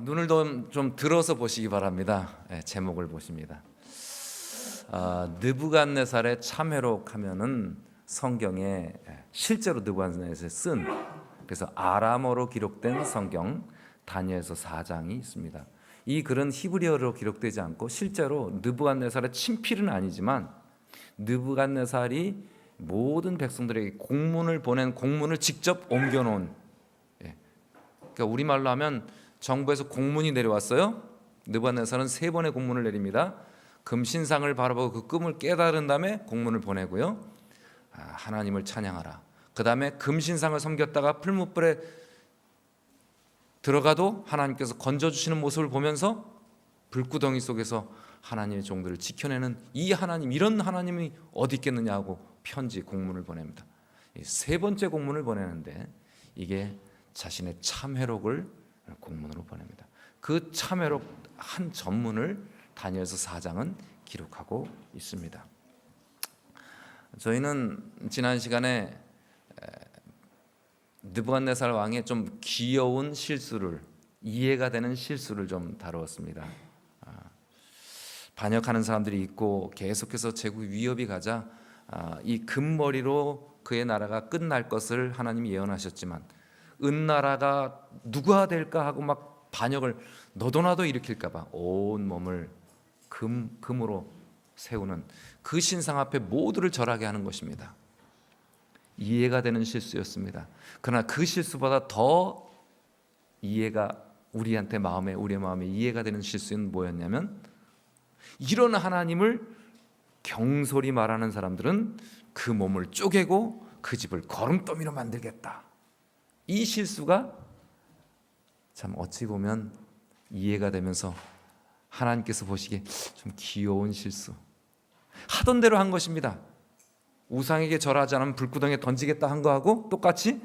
눈을 좀 들어서 보시기 바랍니다. 제목을 보십니다. 느부갓네살의 참회록 하면은 성경에 실제로 느부갓네살이 쓴, 그래서 아람어로 기록된 성경 다니엘서 4장이 있습니다. 이 글은 히브리어로 기록되지 않고 실제로 느부갓네살의 친필은 아니지만 느부갓네살이 모든 백성들에게 공문을 보낸 공문을 직접 옮겨놓은, 그러니까 우리말로 하면 정부에서 공문이 내려왔어요. 느부갓네살은 3번의 공문을 내립니다. 금신상을 바라보고 그 꿈을 깨달은 다음에 공문을 보내고요. 하나님을 찬양하라. 그 다음에 금신상을 섬겼다가 풀무불에 들어가도 하나님께서 건져주시는 모습을 보면서 불구덩이 속에서 하나님의 종들을 지켜내는 이 하나님, 이런 하나님이 어디 있겠느냐 하고 편지, 공문을 보냅니다. 3번째 공문을 보내는데 이게 자신의 참회록을 공문으로 보냅니다. 그 참회록 한 전문을 다니엘서 4장은 기록하고 있습니다. 저희는 지난 시간에 느부갓네살 왕의 좀 귀여운 실수를, 이해가 되는 실수를 좀 다루었습니다. 반역하는 사람들이 있고 계속해서 제국 위협이 가자 이 금머리로 그의 나라가 끝날 것을 하나님이 예언하셨지만 은나라가 누가 될까 하고 막 반역을 너도나도 일으킬까 봐 온 몸을 금으로 세우는 그 신상 앞에 모두를 절하게 하는 것입니다. 이해가 되는 실수였습니다. 그러나 그 실수보다 더 이해가 우리의 마음에 이해가 되는 실수는 뭐였냐면, 이런 하나님을 경솔히 말하는 사람들은 그 몸을 쪼개고 그 집을 거름더미로 만들겠다. 이 실수가 참 어찌 보면 이해가 되면서 하나님께서 보시기에 좀 귀여운 실수, 하던 대로 한 것입니다. 우상에게 절하지 않으면 불구덩이에 던지겠다 한 거하고 똑같이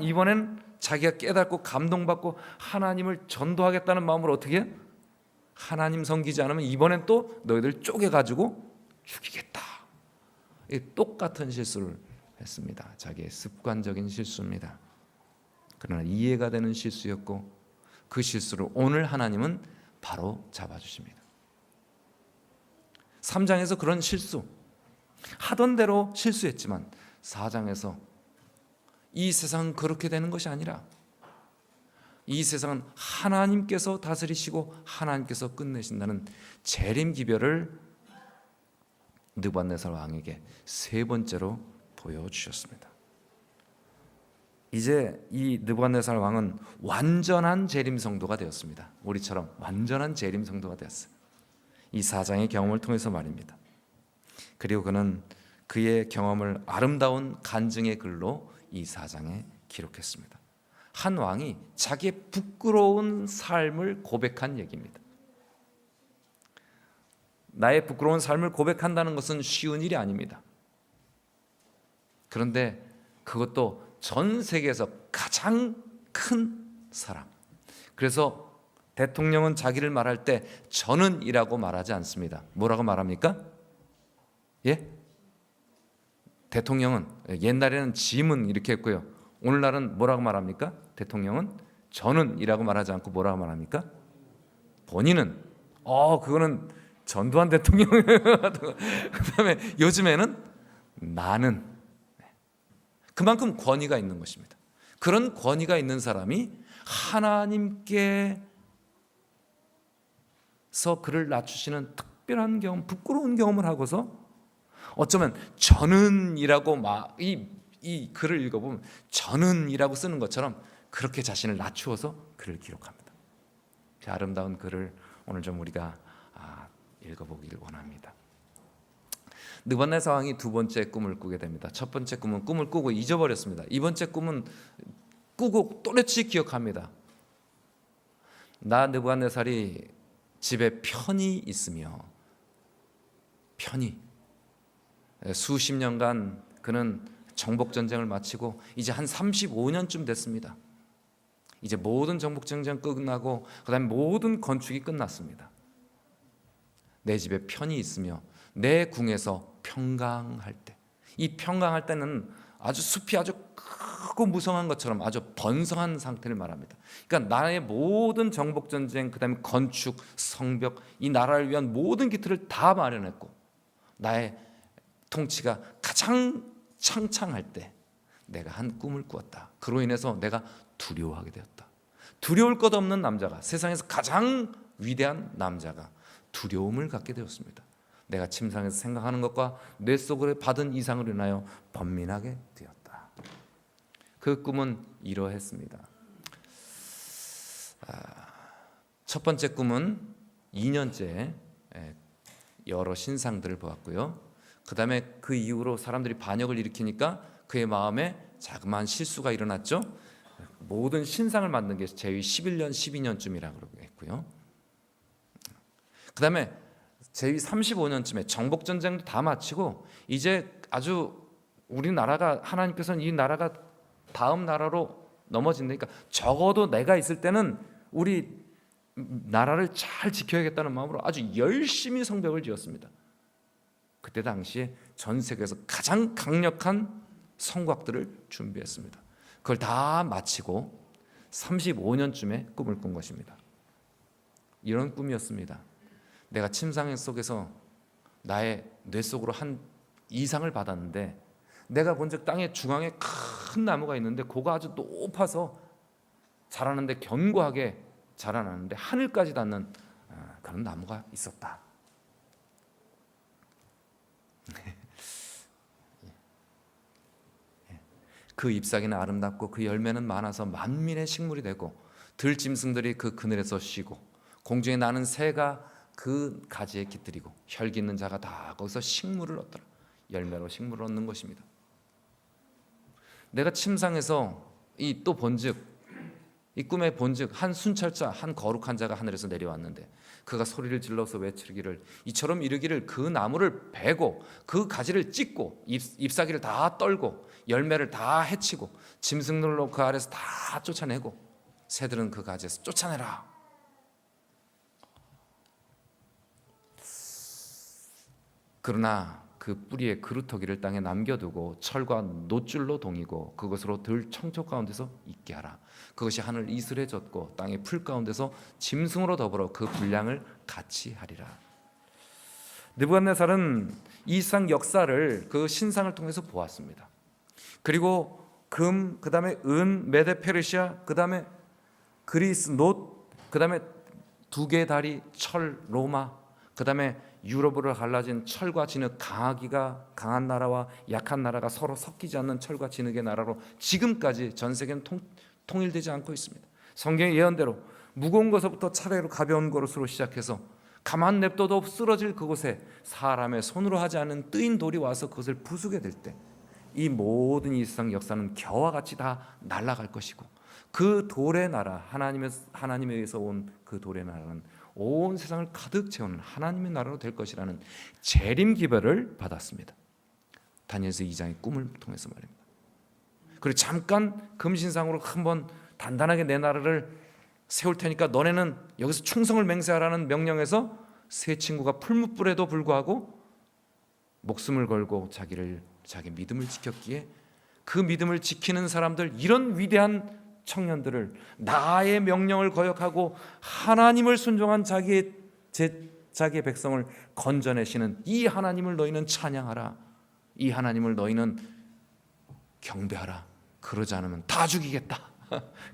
이번엔 자기가 깨닫고 감동받고 하나님을 전도하겠다는 마음으로 어떻게 해? 하나님 섬기지 않으면 이번엔 또 너희들 쪼개가지고 죽이겠다. 똑같은 실수를 했습니다. 자기의 습관적인 실수입니다. 그러나 이해가 되는 실수였고 그 실수를 오늘 하나님은 바로 잡아주십니다. 3장에서 그런 실수, 하던 대로 실수했지만 4장에서 이 세상은 그렇게 되는 것이 아니라 이 세상은 하나님께서 다스리시고 하나님께서 끝내신다는 재림기별을 느부갓네살 왕에게 3번째로 보여주셨습니다. 이제 이 느부갓네살 왕은 완전한 재림성도가 되었습니다. 우리처럼 완전한 재림성도가 되었어요. 이 4장의 경험을 통해서 말입니다. 그리고 그는 그의 경험을 아름다운 간증의 글로 이 4장에 기록했습니다. 한 왕이 자기의 부끄러운 삶을 고백한 얘기입니다. 나의 부끄러운 삶을 고백한다는 것은 쉬운 일이 아닙니다. 그런데 그것도 전 세계에서 가장 큰 사람. 그래서 대통령은 자기를 말할 때 저는이라고 말하지 않습니다. 뭐라고 말합니까? 대통령은 옛날에는 짐은 이렇게 했고요. 오늘날은 뭐라고 말합니까? 대통령은 저는이라고 말하지 않고 뭐라고 말합니까? 본인은 그거는 전두환 대통령. 그다음에 요즘에는 나는. 그만큼 권위가 있는 것입니다. 그런 권위가 있는 사람이 하나님께서 그를 낮추시는 특별한 경험, 부끄러운 경험을 하고서 어쩌면 저는이라고 이 글을 읽어보면 저는이라고 쓰는 것처럼 그렇게 자신을 낮추어서 글을 기록합니다. 그 아름다운 글을 오늘 좀 우리가 읽어보기를 원합니다. 느부갓네살 왕이 2번째 꿈을 꾸게 됩니다. 첫 번째 꿈은 꿈을 꾸고 잊어버렸습니다. 2번째 꿈은 꾸고 또렷이 기억합니다. 나 느부갓네살이 집에 편히 있으며, 수십 년간 그는 정복전쟁을 마치고 이제 한 35년쯤 됐습니다. 이제 모든 정복전쟁 끝나고 그 다음에 모든 건축이 끝났습니다. 내 집에 편히 있으며 내 궁에서 평강할 때, 이 평강할 때는 아주 숲이 아주 크고 무성한 것처럼 아주 번성한 상태를 말합니다. 그러니까 나의 모든 정복 전쟁, 그다음에 건축, 성벽, 이 나라를 위한 모든 기틀을 다 마련했고 나의 통치가 가장 창창할 때 내가 한 꿈을 꾸었다. 그로 인해서 내가 두려워하게 되었다. 두려울 것 없는 남자가, 세상에서 가장 위대한 남자가 두려움을 갖게 되었습니다. 내가 침상에서 생각하는 것과 뇌 속으로 받은 이상으로 인하여 번민하게 되었다. 그 꿈은 이러했습니다. 첫 번째 꿈은 2년째 여러 신상들을 보았고요. 그 다음에 그 이후로 사람들이 반역을 일으키니까 그의 마음에 자그마한 실수가 일어났죠. 모든 신상을 만든 게 제위 11년, 12년쯤이라고 했고요. 그 다음에 제위 35년쯤에 정복전쟁도 다 마치고 이제 아주 우리나라가, 하나님께서는 이 나라가 다음 나라로 넘어진다니까 적어도 내가 있을 때는 우리 나라를 잘 지켜야겠다는 마음으로 아주 열심히 성벽을 지었습니다. 그때 당시에 전 세계에서 가장 강력한 성곽들을 준비했습니다. 그걸 다 마치고 35년쯤에 꿈을 꾼 것입니다. 이런 꿈이었습니다. 내가 침상 속에서 나의 뇌 속으로 한 이상을 받았는데 내가 본즉 땅의 중앙에 큰 나무가 있는데 그거 아주 높아서 자라는데 견고하게 자라나는데 하늘까지 닿는 그런 나무가 있었다. 그 잎사귀는 아름답고 그 열매는 많아서 만민의 식물이 되고 들짐승들이 그 그늘에서 쉬고 공중에 나는 새가 그 가지에 깃들이고 혈기 있는 자가 다 거기서 식물을 얻더라. 열매로 식물을 얻는 것입니다. 내가 침상에서 이 또 본즉 이 꿈의 본즉 한 순찰자, 한 거룩한 자가 하늘에서 내려왔는데 그가 소리를 질러서 외치기를 이처럼 이르기를 그 나무를 베고 그 가지를 찢고 잎사귀를 다 떨고 열매를 다 해치고 짐승들로 그 아래서 다 쫓아내고 새들은 그 가지에서 쫓아내라. 그러나 그 뿌리의 그루터기를 땅에 남겨두고 철과 놋줄로 동이고 그것으로 들 청초 가운데서 있게 하라. 그것이 하늘 이슬에 젖고 땅의 풀 가운데서 짐승으로 더불어 그 분량을 같이 하리라. 느부갓네살은 이 상 역사를 그 신상을 통해서 보았습니다. 그리고 금, 그 다음에 은, 메데 페르시아, 그 다음에 그리스, 놋, 그 다음에 두 개의 다리, 철, 로마, 그 다음에 유럽으로 갈라진 철과 진흙, 강한 나라와 약한 나라가 서로 섞이지 않는 철과 진흙의 나라로 지금까지 전 세계는 통일되지 않고 있습니다. 성경의 예언대로 무거운 것부터 차례로 가벼운 것으로 시작해서 가만 냅둬도 쓰러질 그곳에 사람의 손으로 하지 않은 뜨인 돌이 와서 그것을 부수게 될 때 이 모든 이 세상 역사는 겨와 같이 다 날아갈 것이고 그 돌의 나라, 하나님에 의해서 온 그 돌의 나라는 온 세상을 가득 채우는 하나님의 나라로 될 것이라는 재림 기별을 받았습니다. 다니엘서 2장의 꿈을 통해서 말입니다. 그리고 잠깐 금신상으로 한번 단단하게 내 나라를 세울 테니까 너네는 여기서 충성을 맹세하라는 명령에서 세 친구가 풀무불에도 불구하고 목숨을 걸고 자기 믿음을 지켰기에 그 믿음을 지키는 사람들, 이런 위대한 청년들을 나의 명령을 거역하고 하나님을 순종한 자기의 백성을 건져내시는 이 하나님을 너희는 찬양하라. 이 하나님을 너희는 경배하라. 그러지 않으면 다 죽이겠다.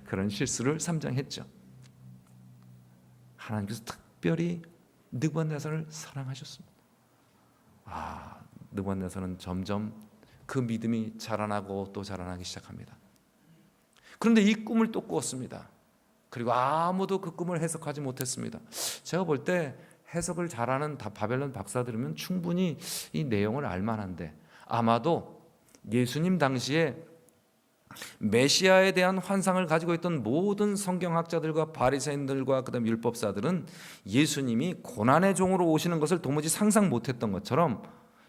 그런 실수를 3장 했죠. 하나님께서 특별히 느부갓네살을 사랑하셨습니다. 느부갓네살은 점점 그 믿음이 자라나고 또 자라나기 시작합니다. 그런데 이 꿈을 또 꾸었습니다. 그리고 아무도 그 꿈을 해석하지 못했습니다. 제가 볼 때 해석을 잘하는 바벨론 박사들이면 충분히 이 내용을 알만한데 아마도 예수님 당시에 메시아에 대한 환상을 가지고 있던 모든 성경학자들과 바리새인들과 그다음 율법사들은 예수님이 고난의 종으로 오시는 것을 도무지 상상 못했던 것처럼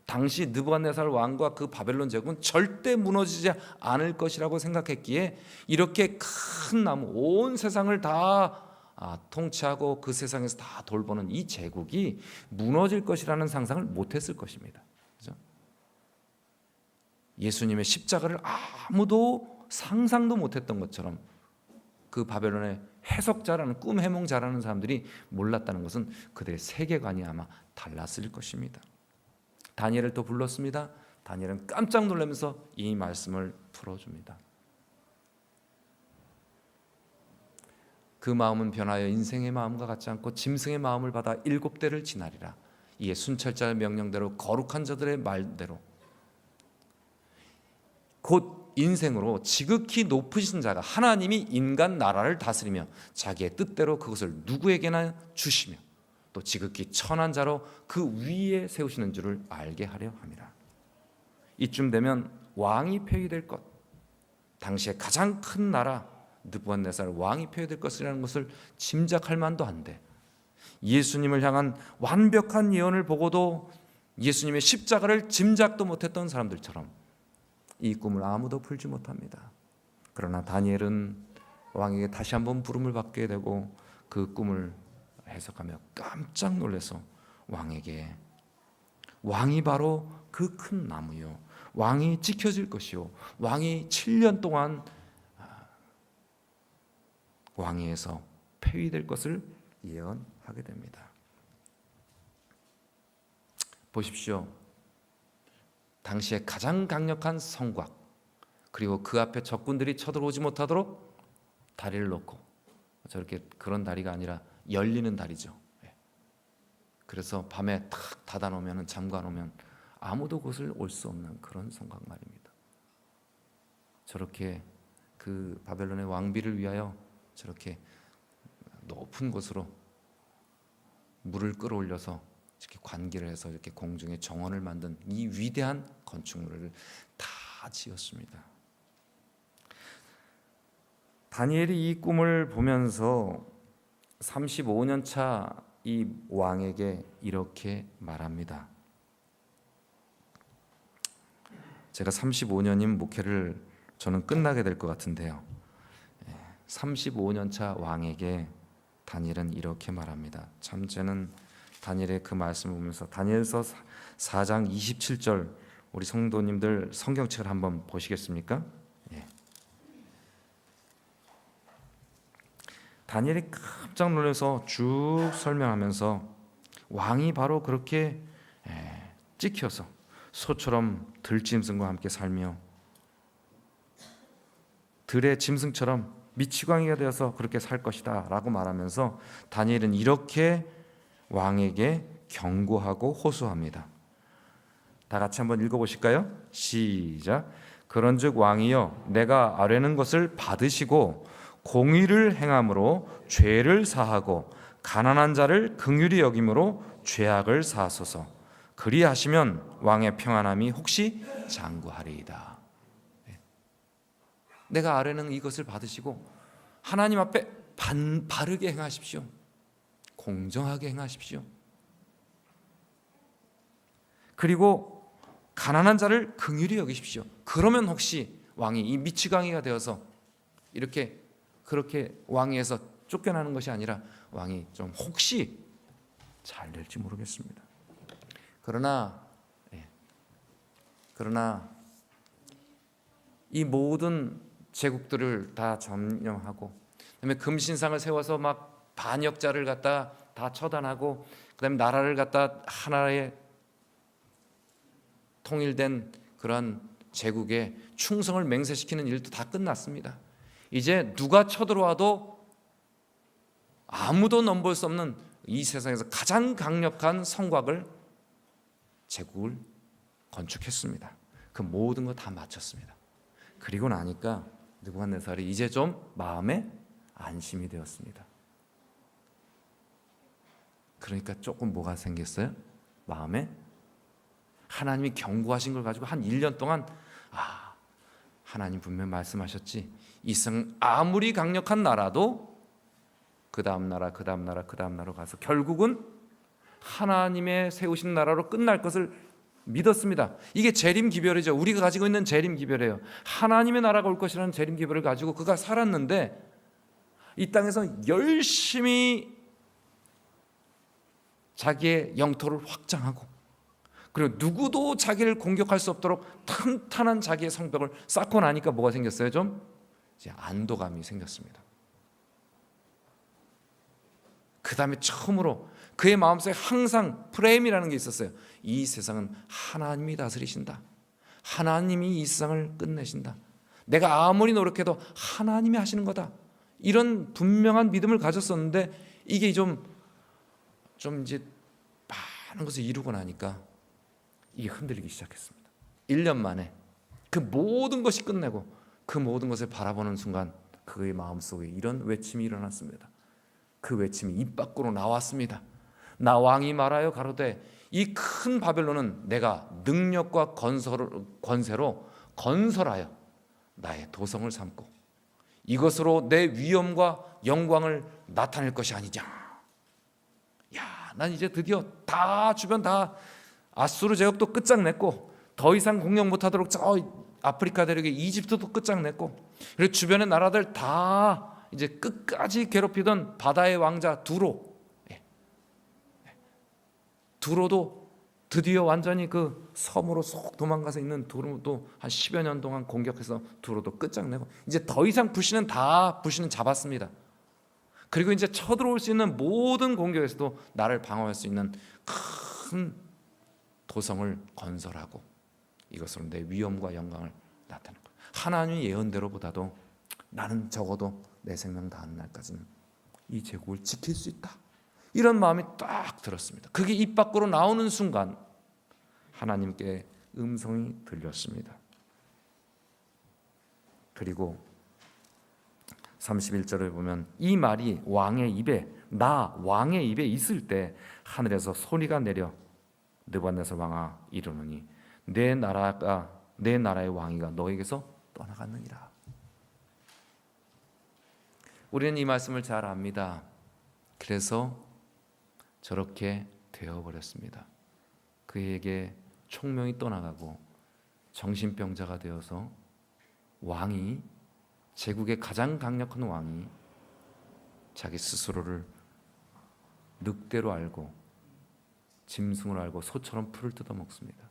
당시 느부갓네살 왕과 그 바벨론 제국은 절대 무너지지 않을 것이라고 생각했기에 이렇게 큰 나무, 온 세상을 다 통치하고 그 세상에서 다 돌보는 이 제국이 무너질 것이라는 상상을 못했을 것입니다. 그렇죠? 예수님의 십자가를 아무도 상상도 못했던 것처럼 그 바벨론의 해석자라는 꿈 해몽자라는 사람들이 몰랐다는 것은 그들의 세계관이 아마 달랐을 것입니다. 다니엘을 또 불렀습니다. 다니엘은 깜짝 놀라면서 이 말씀을 풀어줍니다. 그 마음은 변하여 인생의 마음과 같지 않고 짐승의 마음을 받아 7대를 지나리라. 이에 순찰자의 명령대로 거룩한 자들의 말대로 곧 인생으로 지극히 높으신 자가 하나님이 인간 나라를 다스리며 자기의 뜻대로 그것을 누구에게나 주시며 또 지극히 천한 자로 그 위에 세우시는 줄을 알게 하려 함이라. 이쯤 되면 왕이 폐위될 것, 당시에 가장 큰 나라 느부갓네살 왕이 폐위될 것이라는 것을 짐작할 만도 한데, 예수님을 향한 완벽한 예언을 보고도 예수님의 십자가를 짐작도 못했던 사람들처럼 이 꿈을 아무도 풀지 못합니다. 그러나 다니엘은 왕에게 다시 한번 부름을 받게 되고 그 꿈을 해석하며 깜짝 놀라서 왕에게, 왕이 바로 그 큰 나무요, 왕이 지켜질 것이요, 왕이 7년 동안 왕위에서 폐위될 것을 예언하게 됩니다. 보십시오. 당시에 가장 강력한 성곽, 그리고 그 앞에 적군들이 쳐들어오지 못하도록 다리를 놓고, 저렇게 그런 다리가 아니라 열리는 다리죠. 그래서 밤에 탁 닫아놓으면, 잠가놓으면 아무도 그것을 올 수 없는 그런 성곽 말입니다. 저렇게 그 바벨론의 왕비를 위하여 저렇게 높은 곳으로 물을 끌어올려서 이렇게 관기를 해서 이렇게 공중에 정원을 만든 이 위대한 건축물을 다 지었습니다. 다니엘이 이 꿈을 보면서 35년 차 이 왕에게 이렇게 말합니다. 제가 35년인 목회를 저는 끝나게 될 것 같은데요, 35년 차 왕에게 다니엘은 이렇게 말합니다. 참 저는 다니엘의 그 말씀을 보면서, 다니엘서 4장 27절, 우리 성도님들 성경책을 한번 보시겠습니까? 다니엘이 깜짝 놀라서 쭉 설명하면서 왕이 바로 그렇게 찍혀서 소처럼 들짐승과 함께 살며 들의 짐승처럼 미치광이가 되어서 그렇게 살 것이다 라고 말하면서 다니엘은 이렇게 왕에게 경고하고 호소합니다. 다 같이 한번 읽어보실까요? 시작. 그런즉 왕이여, 내가 아뢰는 것을 받으시고 공의를 행함으로 죄를 사하고 가난한 자를 긍휼히 여김으로 죄악을 사하소서. 그리하시면 왕의 평안함이 혹시 장구하리이다. 내가 아뢰는 이것을 받으시고 하나님 앞에 바르게 행하십시오. 공정하게 행하십시오. 그리고 가난한 자를 긍휼히 여기십시오. 그러면 혹시 왕이 이 미치광이가 되어서 이렇게 그렇게 왕위에서 쫓겨나는 것이 아니라 왕이 좀 혹시 잘 될지 모르겠습니다. 그러나 이 모든 제국들을 다 점령하고, 그다음에 금신상을 세워서 막 반역자를 갖다 다 처단하고, 그다음에 나라를 갖다 하나의 통일된 그런 제국에 충성을 맹세시키는 일도 다 끝났습니다. 이제 누가 쳐들어와도 아무도 넘볼 수 없는 이 세상에서 가장 강력한 성곽을, 제국을 건축했습니다. 그 모든 거 다 마쳤습니다. 그리고 나니까 느부갓네살이 이제 좀 마음에 안심이 되었습니다. 그러니까 조금 뭐가 생겼어요? 마음에 하나님이 경고하신 걸 가지고 한 1년 동안 하나님 분명 말씀하셨지, 이 세상 아무리 강력한 나라도 그 다음 나라, 그 다음 나라, 그 다음 나라로 가서 결국은 하나님의 세우신 나라로 끝날 것을 믿었습니다. 이게 재림기별이죠. 우리가 가지고 있는 재림기별이에요. 하나님의 나라가 올 것이라는 재림기별을 가지고 그가 살았는데, 이 땅에서 열심히 자기의 영토를 확장하고 그리고 누구도 자기를 공격할 수 없도록 탄탄한 자기의 성벽을 쌓고 나니까 뭐가 생겼어요? 좀 이제 안도감이 생겼습니다. 그 다음에 처음으로 그의 마음속에 항상 프레임이라는 게 있었어요. 이 세상은 하나님이 다스리신다. 하나님이 이 세상을 끝내신다. 내가 아무리 노력해도 하나님이 하시는 거다. 이런 분명한 믿음을 가졌었는데 이게 좀 이제 많은 것을 이루고 나니까 이게 흔들리기 시작했습니다. 1년 만에 그 모든 것이 끝내고 그 모든 것을 바라보는 순간 그의 마음속에 이런 외침이 일어났습니다. 그 외침이 입 밖으로 나왔습니다. 나 왕이 말하여 가로되 이 큰 바벨론은 내가 능력과 권세로 건설하여 나의 도성을 삼고 이것으로 내 위엄과 영광을 나타낼 것이 아니냐. 야, 난 이제 드디어 다 주변 다 아수르 제국도 끝장냈고 더 이상 공격 못하도록 저 아프리카 대륙의 이집트도 끝장냈고 그리고 주변의 나라들 다 이제 끝까지 괴롭히던 바다의 왕자 두로도 드디어 완전히 그 섬으로 쏙 도망가서 있는 두로도 한 10여 년 동안 공격해서 두로도 끝장내고 이제 더 이상 불신은 잡았습니다. 그리고 이제 쳐들어올 수 있는 모든 공격에서도 나를 방어할 수 있는 큰 도성을 건설하고 이것으로 내 위엄과 영광을 나타내는 거예요. 하나님의 예언대로보다도 나는 적어도 내 생명 다하는 날까지는 이 제국을 지킬 수 있다. 이런 마음이 딱 들었습니다. 그게 입 밖으로 나오는 순간 하나님께 음성이 들렸습니다. 그리고 31절을 보면 이 말이 왕의 입에 있을 때 하늘에서 소리가 내려 느부갓네살 왕아 이르노니 내 나라의 왕위가 너에게서 떠나갔느니라. 우리는 이 말씀을 잘 압니다. 그래서 저렇게 되어버렸습니다. 그에게 총명이 떠나가고 정신병자가 되어서 왕이 제국의 가장 강력한 왕이 자기 스스로를 늑대로 알고 짐승으로 알고 소처럼 풀을 뜯어먹습니다.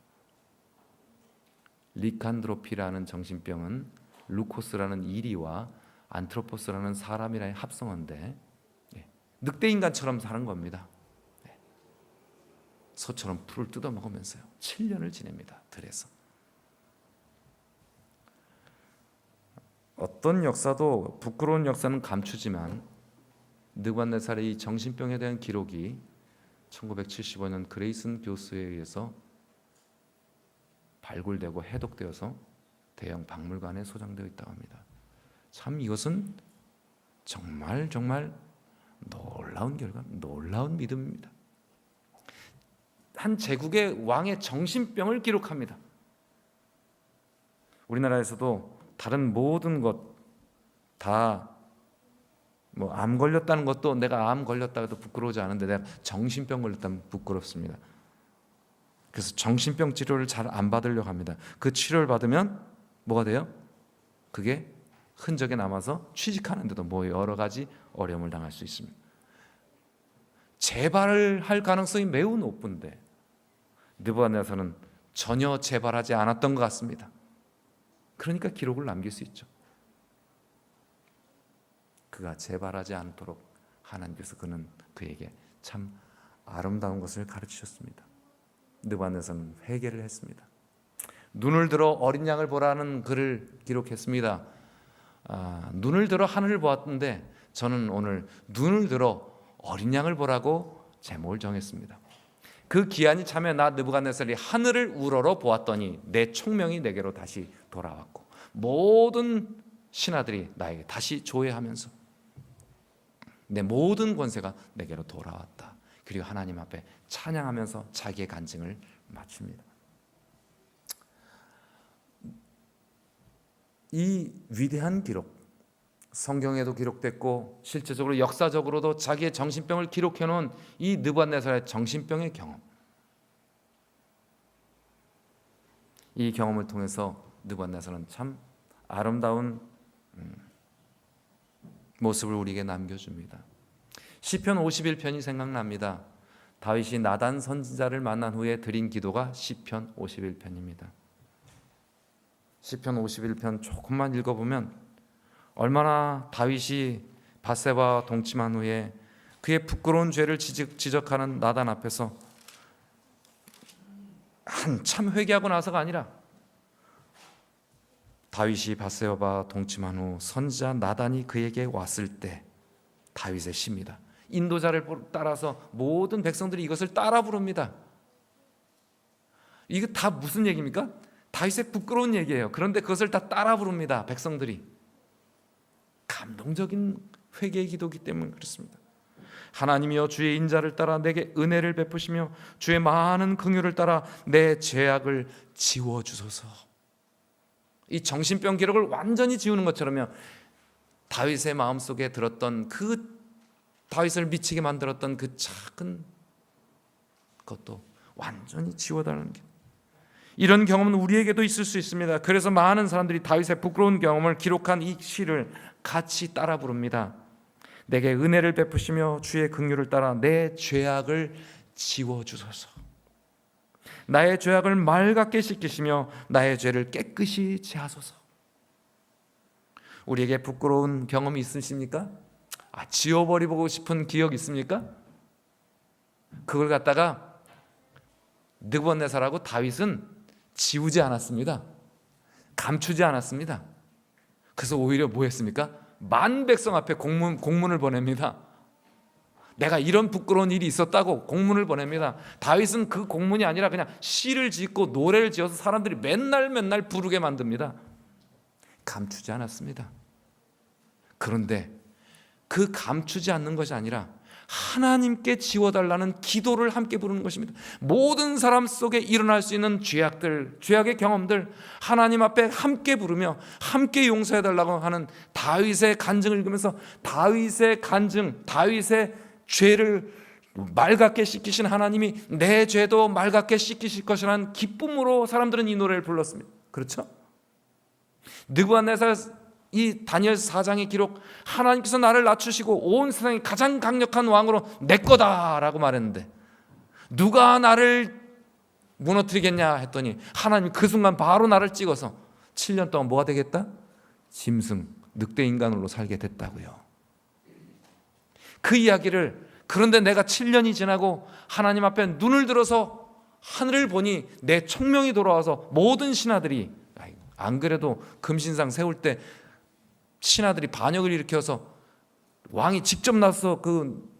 리칸드로피라는 정신병은 루코스라는 이리와 안트로포스라는 사람이라의 합성어인데 늑대 인간처럼 사는 겁니다. 소처럼 풀을 뜯어먹으면서요 7년을 지냅니다. 들에서. 어떤 역사도 부끄러운 역사는 감추지만 느부갓네살의 이 정신병에 대한 기록이 1975년 그레이슨 교수에 의해서 발굴되고 해독되어서 대형 박물관에 소장되어 있다고 합니다. 참 이것은 정말 놀라운 결과, 놀라운 믿음입니다. 한 제국의 왕의 정신병을 기록합니다. 우리나라에서도 다른 모든 것 다 뭐 암 걸렸다는 것도 내가 암 걸렸다 해도 부끄러우지 않은데 내가 정신병 걸렸다면 부끄럽습니다. 그래서 정신병 치료를 잘 안 받으려고 합니다. 그 치료를 받으면 뭐가 돼요? 그게 흔적이 남아서 취직하는데도 뭐 여러 가지 어려움을 당할 수 있습니다. 재발을 할 가능성이 매우 높은데 느부갓네살은 전혀 재발하지 않았던 것 같습니다. 그러니까 기록을 남길 수 있죠. 그가 재발하지 않도록 하나님께서 그에게 참 아름다운 것을 가르치셨습니다. 느부갓네살은 회개를 했습니다. 눈을 들어 어린 양을 보라는 글을 기록했습니다. 눈을 들어 하늘을 보았는데 저는 오늘 눈을 들어 어린 양을 보라고 제목을 정했습니다. 그 기한이 차며 나 느부갓네살이 하늘을 우러러 보았더니 내 총명이 내게로 다시 돌아왔고 모든 신하들이 나에게 다시 조회하면서 내 모든 권세가 내게로 돌아왔다. 그리고 하나님 앞에 찬양하면서 자기의 간증을 마칩니다. 이 위대한 기록, 성경에도 기록됐고 실제적으로 역사적으로도 자기의 정신병을 기록해 놓은 이 느부갓네살의 정신병의 경험, 이 경험을 통해서 느부갓네살은 참 아름다운 모습을 우리에게 남겨줍니다. 시편 51편이 생각납니다. 다윗이 나단 선지자를 만난 후에 드린 기도가 시편 51편입니다. 시편 51편 조금만 읽어보면 얼마나 다윗이 밧세바와 동침한 후에 그의 부끄러운 죄를 지적하는 나단 앞에서 한참 회개하고 나서가 아니라 다윗이 밧세바와 동침한 후 선지자 나단이 그에게 왔을 때 다윗의 시입니다. 인도자를 따라서 모든 백성들이 이것을 따라 부릅니다. 이게 다 무슨 얘기입니까? 다윗의 부끄러운 얘기예요. 그런데 그것을 다 따라 부릅니다. 백성들이. 감동적인 회개의 기도이기 때문에 그렇습니다. 하나님이여 주의 인자를 따라 내게 은혜를 베푸시며 주의 많은 긍휼을 따라 내 죄악을 지워주소서. 이 정신병 기록을 완전히 지우는 것처럼요, 다윗의 마음속에 들었던 그 다윗을 미치게 만들었던 그 작은 것도 완전히 지워달라는 게, 이런 경험은 우리에게도 있을 수 있습니다. 그래서 많은 사람들이 다윗의 부끄러운 경험을 기록한 이 시를 같이 따라 부릅니다. 내게 은혜를 베푸시며 주의 긍휼을 따라 내 죄악을 지워주소서. 나의 죄악을 맑게 씻기시며 나의 죄를 깨끗이 제하소서. 우리에게 부끄러운 경험이 있으십니까? 지워버리고 싶은 기억 있습니까? 그걸 갖다가 느부갓네살하고 다윗은 지우지 않았습니다. 감추지 않았습니다. 그래서 오히려 뭐 했습니까? 만 백성 앞에 공문을 보냅니다. 내가 이런 부끄러운 일이 있었다고 공문을 보냅니다. 다윗은 그 공문이 아니라 그냥 시를 짓고 노래를 지어서 사람들이 맨날 부르게 만듭니다. 감추지 않았습니다. 그런데 그 감추지 않는 것이 아니라 하나님께 지워달라는 기도를 함께 부르는 것입니다. 모든 사람 속에 일어날 수 있는 죄악들, 죄악의 경험들 하나님 앞에 함께 부르며 함께 용서해달라고 하는 다윗의 간증을 읽으면서 다윗의 간증, 다윗의 죄를 맑게 씻기신 하나님이 내 죄도 맑게 씻기실 것이라는 기쁨으로 사람들은 이 노래를 불렀습니다. 그렇죠? 느부갓네살 이 다니엘 4장의 기록, 하나님께서 나를 낮추시고 온 세상의 가장 강력한 왕으로 내 거다라고 말했는데 누가 나를 무너뜨리겠냐 했더니 하나님 그 순간 바로 나를 찍어서 7년 동안 뭐가 되겠다? 짐승, 늑대 인간으로 살게 됐다고요. 그 이야기를, 그런데 내가 7년이 지나고 하나님 앞에 눈을 들어서 하늘을 보니 내 총명이 돌아와서 모든 신하들이, 안 그래도 금신상 세울 때 신하들이 반역을 일으켜서 왕이 직접 나서 그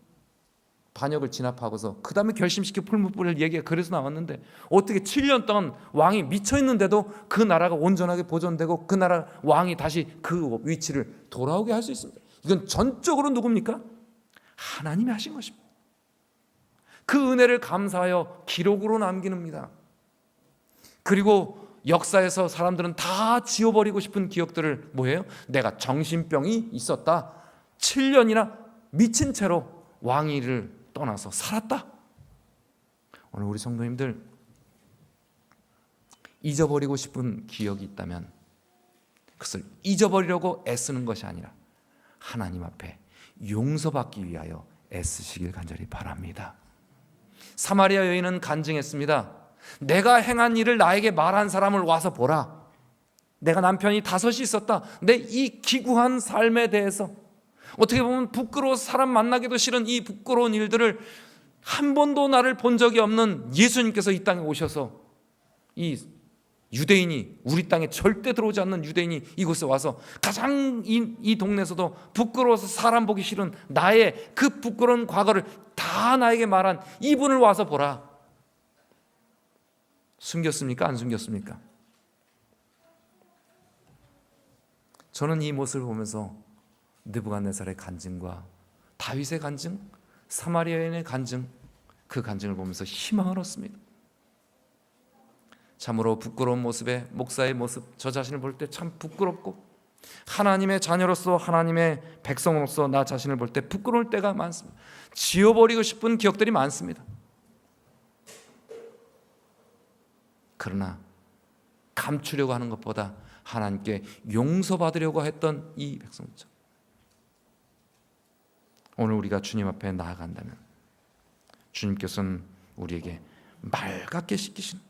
반역을 진압하고서 그 다음에 결심시켜 풀무 뿌릴 얘기가 그래서 나왔는데 어떻게 7년 동안 왕이 미쳐있는데도 그 나라가 온전하게 보존되고 그 나라 왕이 다시 그 위치를 돌아오게 할 수 있습니다. 이건 전적으로 누굽니까? 하나님이 하신 것입니다. 그 은혜를 감사하여 기록으로 남기는입니다. 그리고 역사에서 사람들은 다 지워버리고 싶은 기억들을 뭐예요? 내가 정신병이 있었다, 7년이나 미친 채로 왕위를 떠나서 살았다. 오늘 우리 성도님들 잊어버리고 싶은 기억이 있다면 그것을 잊어버리려고 애쓰는 것이 아니라 하나님 앞에 용서받기 위하여 애쓰시길 간절히 바랍니다. 사마리아 여인은 간증했습니다. 내가 행한 일을 나에게 말한 사람을 와서 보라. 내가 남편이 5이 있었다. 내 이 기구한 삶에 대해서, 어떻게 보면 부끄러워 사람 만나기도 싫은 이 부끄러운 일들을 한 번도 나를 본 적이 없는 예수님께서 이 땅에 오셔서 이 유대인이, 우리 땅에 절대 들어오지 않는 유대인이 이곳에 와서 가장 이 동네에서도 부끄러워서 사람 보기 싫은 나의 그 부끄러운 과거를 다 나에게 말한 이분을 와서 보라. 숨겼습니까? 안 숨겼습니까? 저는 이 모습을 보면서 느부갓네살의 간증과 다윗의 간증, 사마리아 여인의 간증, 그 간증을 보면서 희망을 얻습니다. 참으로 부끄러운 모습에, 목사의 모습, 저 자신을 볼 때 참 부끄럽고 하나님의 자녀로서, 하나님의 백성으로서 나 자신을 볼 때 부끄러울 때가 많습니다. 지워버리고 싶은 기억들이 많습니다. 그러나 감추려고 하는 것보다 하나님께 용서받으려고 했던 이 백성들, 오늘 우리가 주님 앞에 나아간다면 주님께서는 우리에게 맑게 씻기신,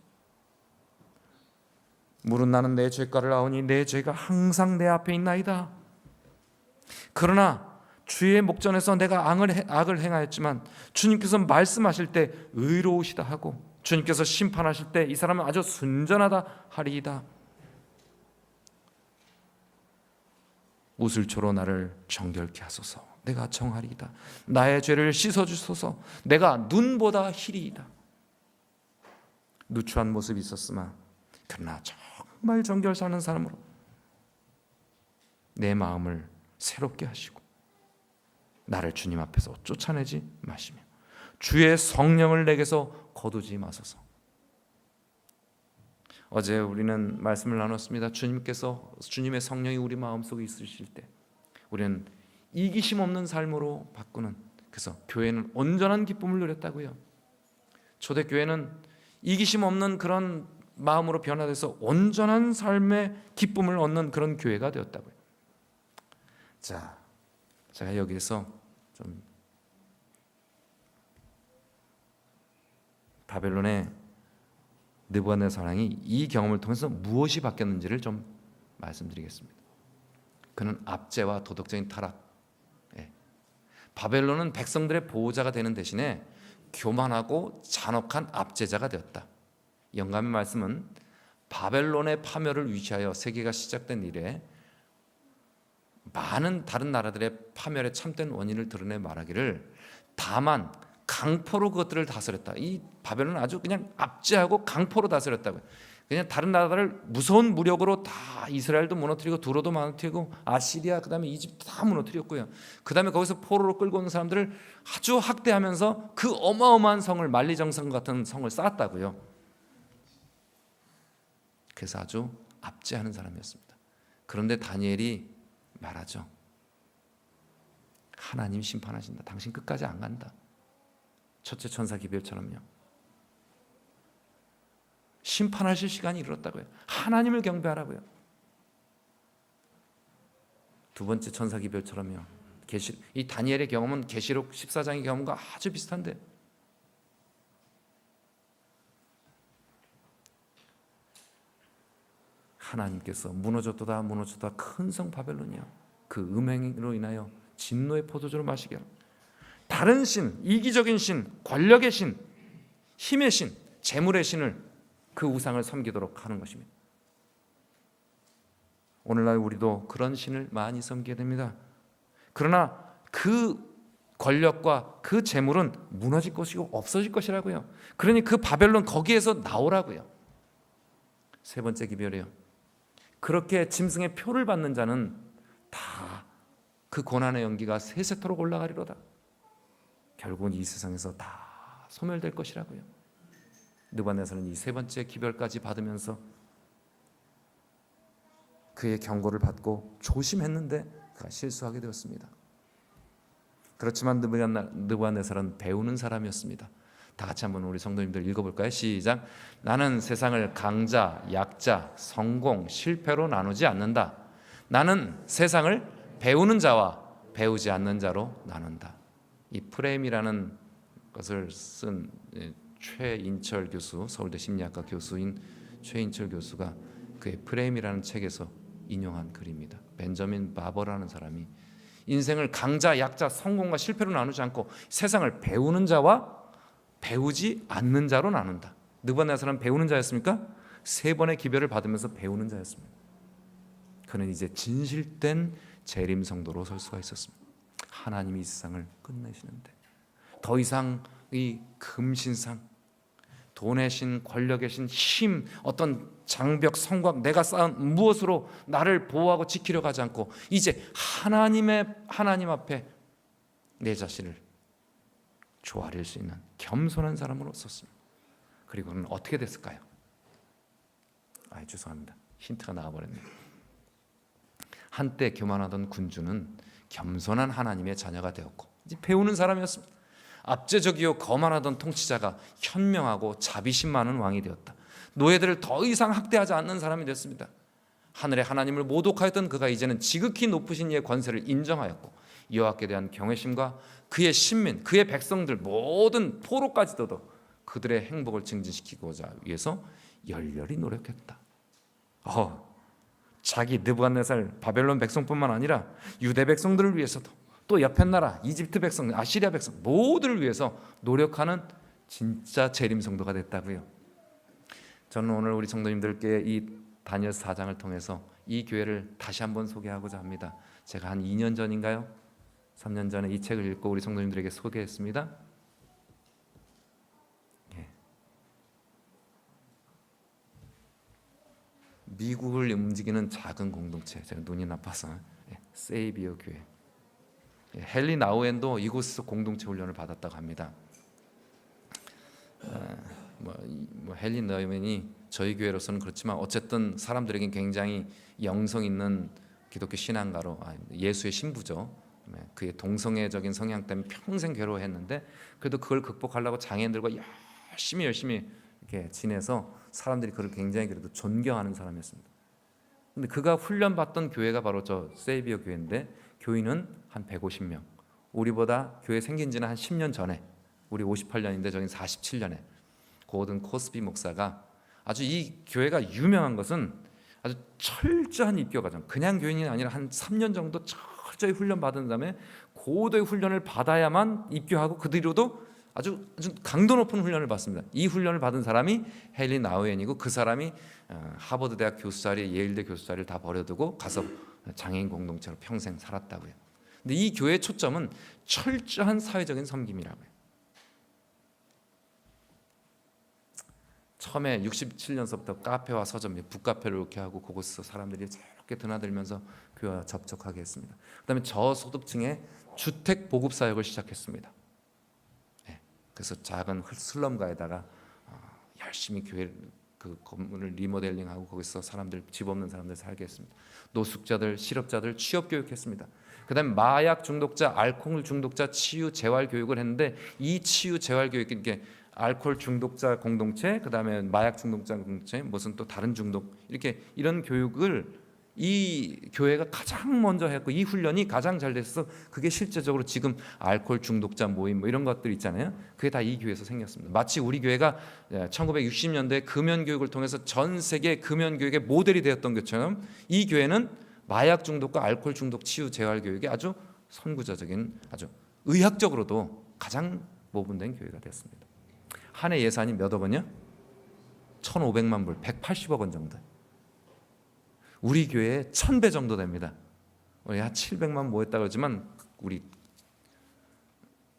물은 나는 내 죄가를 아오니 내 죄가 항상 내 앞에 있나이다. 그러나 주의 목전에서 내가 악을 행하였지만 주님께서 말씀하실 때 의로우시다 하고 주님께서 심판하실 때 이 사람은 아주 순전하다 하리이다. 우슬초로 나를 정결케 하소서. 내가 정하리이다. 나의 죄를 씻어주소서. 내가 눈보다 희리이다. 누추한 모습이 있었으나 그러나 정말 정결 사는 사람으로 내 마음을 새롭게 하시고 나를 주님 앞에서 쫓아내지 마시며 주의 성령을 내게서 거두지 마소서. 어제 우리는 말씀을 나눴습니다. 주님의 성령이 우리 마음속에 있으실 때 우리는 이기심 없는 삶으로 바꾸는, 그래서 교회는 온전한 기쁨을 누렸다고요. 초대교회는 이기심 없는 그런 마음으로 변화돼서 온전한 삶의 기쁨을 얻는 그런 교회가 되었다고요. 자, 제가 여기에서 좀 바벨론의 느부갓네살이 이 경험을 통해서 무엇이 바뀌었는지를 좀 말씀드리겠습니다. 그는 압제와 도덕적인 타락, 바벨론은 백성들의 보호자가 되는 대신에 교만하고 잔혹한 압제자가 되었다. 영감의 말씀은 바벨론의 파멸을 위시하여 세계가 시작된 이래 많은 다른 나라들의 파멸의 참된 원인을 드러내 말하기를 다만 강포로 그것들을 다스렸다. 이 바벨론은 아주 그냥 압제하고 강포로 다스렸다고요. 그냥 다른 나라를 무서운 무력으로 다 이스라엘도 무너뜨리고 두로도 무너뜨리고 아시리아 그다음에 이집트 다 무너뜨렸고요. 그다음에 거기서 포로로 끌고 온 사람들을 아주 학대하면서 그 어마어마한 성을 만리장성 같은 성을 쌓았다고요. 그래서 아주 압제하는 사람이었습니다. 그런데 다니엘이 말하죠. 하나님 심판하신다. 당신 끝까지 안 간다. 첫째 천사 기별처럼요. 심판하실 시간이 이르렀다고요. 하나님을 경배하라고요. 두 번째 천사 기별처럼요. 이 다니엘의 경험은 계시록 14장의 경험과 아주 비슷한데 하나님께서 무너졌도다 큰 성 바벨론이야. 그 음행으로 인하여 진노의 포도주를 마시게 하라. 다른 신, 이기적인 신, 권력의 신, 힘의 신, 재물의 신을 그 우상을 섬기도록 하는 것입니다. 오늘날 우리도 그런 신을 많이 섬기게 됩니다. 그러나 그 권력과 그 재물은 무너질 것이고 없어질 것이라고요. 그러니 그 바벨론 거기에서 나오라고요. 세 번째 기별이에요. 그렇게 짐승의 표를 받는 자는 다 그 고난의 연기가 세세토록 올라가리로다. 결국은 이 세상에서 다 소멸될 것이라고요. 느부갓네살은 이 세 번째 기별까지 받으면서 그의 경고를 받고 조심했는데 그가 실수하게 되었습니다. 그렇지만 느부갓네살은 배우는 사람이었습니다. 다 같이 한번 우리 성도님들 읽어볼까요? 시작. 나는 세상을 강자, 약자, 성공, 실패로 나누지 않는다. 나는 세상을 배우는 자와 배우지 않는 자로 나눈다. 이 프레임이라는 것을 쓴 최인철 교수, 서울대 심리학과 교수인 최인철 교수가 그의 프레임이라는 책에서 인용한 글입니다. 벤저민 바버라는 사람이 인생을 강자, 약자, 성공과 실패로 나누지 않고 세상을 배우는 자와 배우지 않는 자로 나눈다. 느부갓네살은 배우는 자였습니까? 세 번의 기별을 받으면서 배우는 자였습니다. 그는 이제 진실된 재림 성도로 설 수가 있었습니다. 하나님이 이 세상을 끝내시는데 더 이상 이 금신상, 돈의 신, 권력의 신, 힘, 어떤 장벽, 성곽, 내가 쌓은 무엇으로 나를 보호하고 지키려고 하지 않고 이제 하나님 앞에 내 자신을 조아릴 수 있는 겸손한 사람으로 썼습니다. 그리고 그는 어떻게 됐을까요? 죄송합니다. 힌트가 나와버렸네요. 한때 교만하던 군주는 겸손한 하나님의 자녀가 되었고 이제 배우는 사람이었습니다. 압제적이요 거만하던 통치자가 현명하고 자비심 많은 왕이 되었다. 노예들을 더 이상 학대하지 않는 사람이 됐습니다. 하늘의 하나님을 모독하였던 그가 이제는 지극히 높으신 이의 권세를 인정하였고 여호와께 대한 경외심과 그의 신민, 그의 백성들 모든 포로까지도 그들의 행복을 증진시키고자 위해서 열렬히 노력했다. 자기 느부갓네살 바벨론 백성뿐만 아니라 유대 백성들을 위해서도 또 옆에 나라 이집트 백성, 아시리아 백성 모두를 위해서 노력하는 진짜 재림 성도가 됐다고요. 저는 오늘 우리 성도님들께 이 다니엘 4장을 통해서 이 교회를 다시 한번 소개하고자 합니다. 제가 한 2년 전인가요? 3년 전에 이 책을 읽고 우리 성도님들에게 소개했습니다. 미국을 움직이는 작은 공동체, 제가 눈이 나빠서 세이비어 교회. 헨리 나우엔도 이곳에서 공동체 훈련을 받았다고 합니다. 헨리 나우엔이 저희 교회로서는 그렇지만 어쨌든 사람들에겐 굉장히 영성 있는 기독교 신앙가로 예수의 신부죠. 그의 동성애적인 성향 때문에 평생 괴로워했는데 그래도 그걸 극복하려고 장애인들과 열심히 이렇게 지내서 사람들이 그를 굉장히 그래도 존경하는 사람이었습니다. 근데 그가 훈련받던 교회가 바로 저 세이비어 교회인데 교인은 한 150명. 우리보다 교회 생긴 지는 한 10년 전에, 우리 58년인데 저긴 47년에 고든 코스비 목사가 아주 이 교회가 유명한 것은 아주 철저한 입교 과정, 그냥 교인이 아니라 한 3년 정도 철저히 훈련 받은 다음에 고도의 훈련을 받아야만 입교하고 그 뒤로도 아주 강도 높은 훈련을 받습니다. 이 훈련을 받은 사람이 헨리 나우엔이고 그 사람이 하버드 대학 교수 자리, 예일대 교수 자리를 다 버려두고 가서 장애인 공동체로 평생 살았다고요. 근데 이 교회의 초점은 철저한 사회적인 섬김이라고요. 처음에 67년서부터 카페와 서점, 북카페를 이렇게 하고 그곳에서 사람들이 이렇게 드나들면서 교회와 접촉하게 했습니다. 그다음에 저소득층의 주택 보급 사역을 시작했습니다. 그래서 작은 슬럼가에다가 열심히 교회 그 건물을 리모델링하고 거기서 사람들, 집 없는 사람들 살게 했습니다. 노숙자들, 실업자들 취업 교육했습니다. 그다음에 마약 중독자, 알코올 중독자 치유 재활 교육을 했는데 이 치유 재활 교육, 이게 알코올 중독자 공동체, 그다음에 마약 중독자 공동체, 무슨 또 다른 중독, 이렇게 이런 교육을 이 교회가 가장 먼저 했고 이 훈련이 가장 잘 됐어. 그게 실제적으로 지금 알코올 중독자 모임 이런 것들 있잖아요. 그게 다 이 교회에서 생겼습니다. 마치 우리 교회가 1960년대 금연 교육을 통해서 전 세계 금연 교육의 모델이 되었던 것처럼 이 교회는 마약 중독과 알코올 중독 치유 재활 교육에 아주 선구자적인, 아주 의학적으로도 가장 모분된 교회가 되었습니다. 한 해 예산이 몇 억 원이요? 1,500만 불, 180억 원 정도. 우리 교회에 1000배 정도 됩니다. 우리 한 700만 모였다 그러지만 우리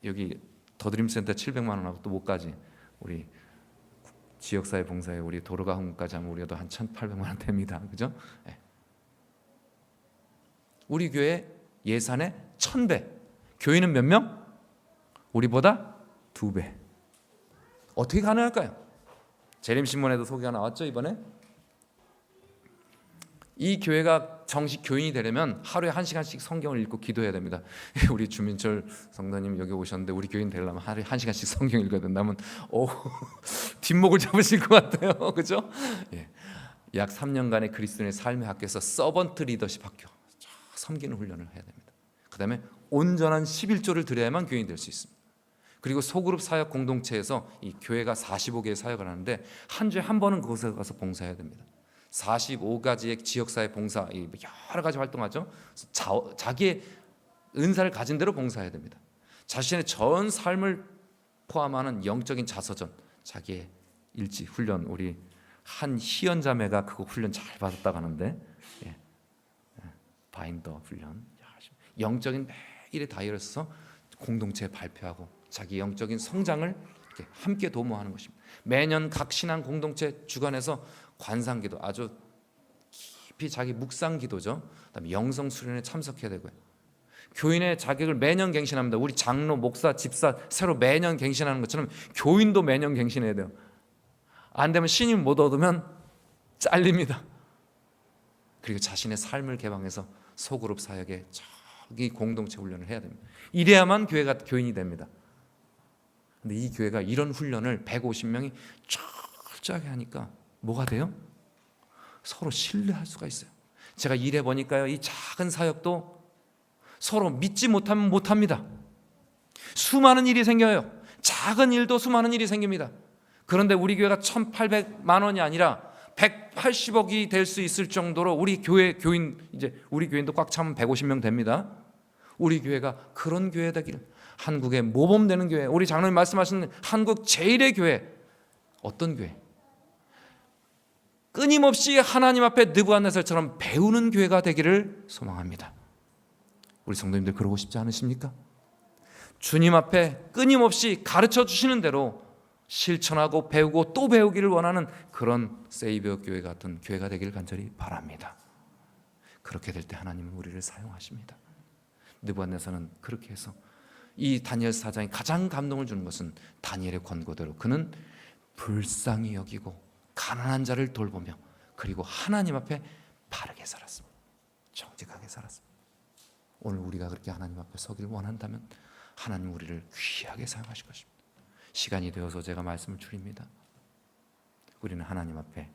여기 더드림센터 700만 원하고 또 못 가지. 우리 지역사회 봉사에 우리 도로가 헌금까지 하면 우리가 한 1,800만 원 됩니다. 그죠? 네. 우리 교회 예산의 1000배. 교인은 몇 명? 우리보다 2배. 어떻게 가능할까요? 재림신문에도 소개가 나왔죠 이번에. 이 교회가 정식 교인이 되려면 하루에 1시간씩 성경을 읽고 기도해야 됩니다. 우리 주민철 성도님 여기 오셨는데 우리 교인 되려면 하루에 1시간씩 성경 읽어야 된다면 뒷목을 잡으실 것 같아요. 그죠? 예. 약 3년간의 그리스도인의 삶의 학교에서 서번트 리더십 학교, 섬기는 훈련을 해야 됩니다. 그 다음에 온전한 11조를 드려야만 교인이 될 수 있습니다. 그리고 소그룹 사역 공동체에서 이 교회가 45개의 사역을 하는데 한 주에 한 번은 그곳에 가서 봉사해야 됩니다. 45가지의 지역사회 봉사, 여러 가지 활동하죠. 자기의 은사를 가진 대로 봉사해야 됩니다. 자신의 전 삶을 포함하는 영적인 자서전, 자기의 일지 훈련, 우리 한 희연 자매가 그거 훈련 잘 받았다고 하는데, 바인더 훈련, 영적인 매일의 다이어리를 써서 공동체에 발표하고 자기 영적인 성장을 함께 도모하는 것입니다. 매년 각 신앙 공동체 주관에서 관상기도, 아주 깊이 자기 묵상기도죠. 그다음에 영성 수련에 참석해야 되고요. 교인의 자격을 매년 갱신합니다. 우리 장로, 목사, 집사 새로 매년 갱신하는 것처럼 교인도 매년 갱신해야 돼요. 안 되면 신임 못 얻으면 잘립니다. 그리고 자신의 삶을 개방해서 소그룹 사역에 저기 공동체 훈련을 해야 됩니다. 이래야만 교회가 교인이 됩니다. 근데 이 교회가 이런 훈련을 150명이 철저하게 하니까 뭐가 돼요? 서로 신뢰할 수가 있어요. 제가 일해 보니까요, 이 작은 사역도 서로 믿지 못하면 못합니다. 수많은 일이 생겨요. 작은 일도 수많은 일이 생깁니다. 그런데 우리 교회가 1,800만 원이 아니라 180억이 될 수 있을 정도로 우리 교회 교인, 이제 우리 교인도 꽉 차면 150명 됩니다. 우리 교회가 그런 교회 되기를, 한국의 모범되는 교회, 우리 장로님 말씀하신 한국 제일의 교회, 어떤 교회? 끊임없이 하나님 앞에 느부갓네살처럼 배우는 교회가 되기를 소망합니다. 우리 성도님들 그러고 싶지 않으십니까? 주님 앞에 끊임없이 가르쳐 주시는 대로 실천하고 배우고 또 배우기를 원하는 그런 세이비어 교회 같은 교회가 되기를 간절히 바랍니다. 그렇게 될 때 하나님은 우리를 사용하십니다. 느부갓네살은 그렇게 해서 이 다니엘 사장이 가장 감동을 주는 것은 다니엘의 권고대로 그는 불쌍히 여기고 가난한 자를 돌보며 그리고 하나님 앞에 바르게 살았습니다. 정직하게 살았습니다. 오늘 우리가 그렇게 하나님 앞에 서기를 원한다면 하나님 우리를 귀하게 사용하실 것입니다. 시간이 되어서 제가 말씀을 드립니다. 우리는 하나님 앞에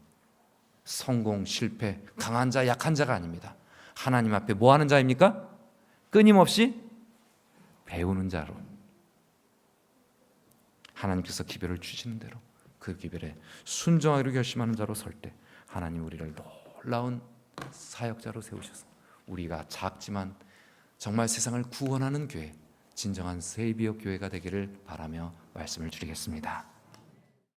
성공, 실패, 강한 자, 약한 자가 아닙니다. 하나님 앞에 뭐 하는 자입니까? 끊임없이 배우는 자로, 하나님께서 기별을 주시는 대로 그 기별에 순종하기로 결심하는 자로 설 때 하나님 우리를 놀라운 사역자로 세우셔서 우리가 작지만 정말 세상을 구원하는 교회, 진정한 세이비어 교회가 되기를 바라며 말씀을 드리겠습니다.